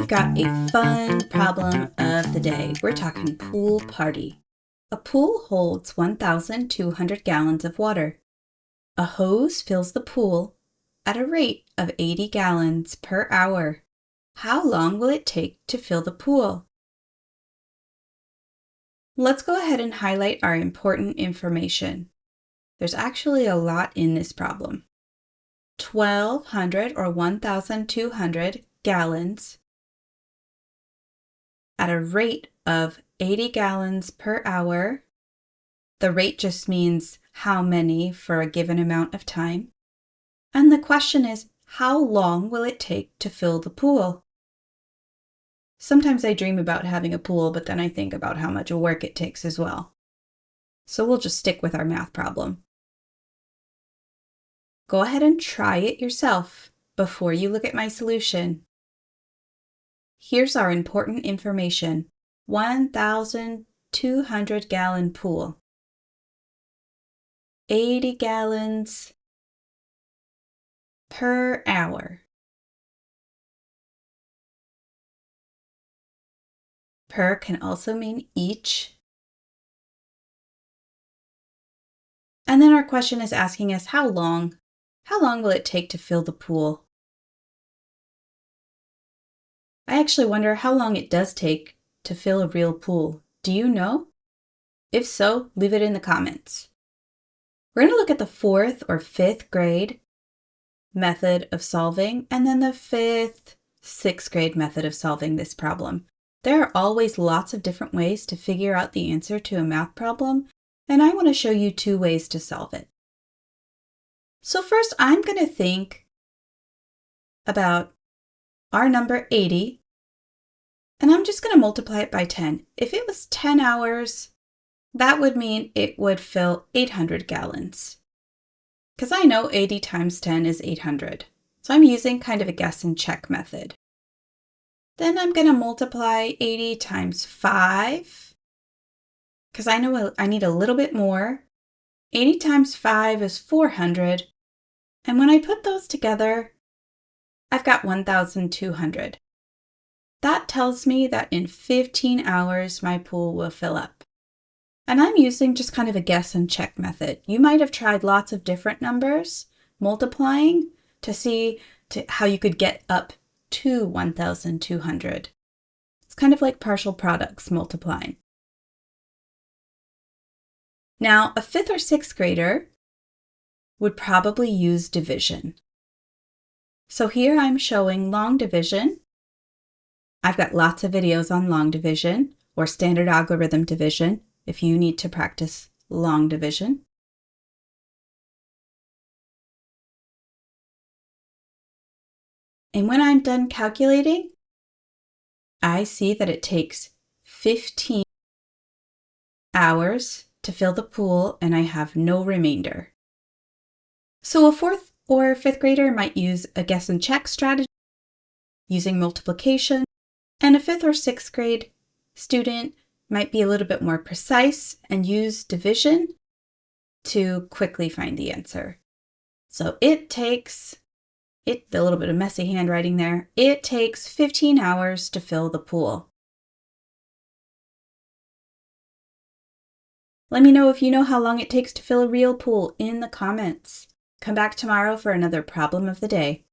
got a fun problem of the day. We're talking pool party. A pool holds 1,200 gallons of water. A hose fills the pool at a rate of 80 gallons per hour. How long will it take to fill the pool? Let's go ahead and highlight our important information. There's actually a lot in this problem. 1,200 or 1,200 gallons at a rate of 80 gallons per hour. The rate just means how many for a given amount of time. And the question is, how long will it take to fill the pool? Sometimes I dream about having a pool, but then I think about how much work it takes as well. So we'll just stick with our math problem. Go ahead and try it yourself before you look at my solution. Here's our important information. 1,200 gallon pool. 80 gallons per hour. Per can also mean each. And then our question is asking us how long will it take to fill the pool? I actually wonder how long it does take to fill a real pool. Do you know? If so, leave it in the comments. We're going to look at the 4th or 5th grade method of solving, and then the 5th, 6th grade method of solving this problem. There are always lots of different ways to figure out the answer to a math problem, and I want to show you 2 ways to solve it. So first, I'm going to think about our number 80, and I'm just going to multiply it by 10. If it was 10 hours, that would mean it would fill 800 gallons. Because I know 80 times 10 is 800. So I'm using kind of a guess and check method. Then I'm going to multiply 80 times 5, because I know I need a little bit more. 80 times 5 is 400. And when I put those together, I've got 1,200. That tells me that in 15 hours, my pool will fill up. And I'm using just kind of a guess and check method. You might have tried lots of different numbers, multiplying, to see how you could get up to 1,200. It's kind of like partial products multiplying. Now, a 5th or 6th grader would probably use division. So here I'm showing long division. I've got lots of videos on long division or standard algorithm division if you need to practice long division. And when I'm done calculating, I see that it takes 15 hours to fill the pool, and I have no remainder. So a 4th or 5th grader might use a guess and check strategy using multiplication, and a 5th or 6th grade student might be a little bit more precise and use division to quickly find the answer. So it takes, a little bit of messy handwriting there, it takes 15 hours to fill the pool. Let me know if you know how long it takes to fill a real pool in the comments. Come back tomorrow for another problem of the day.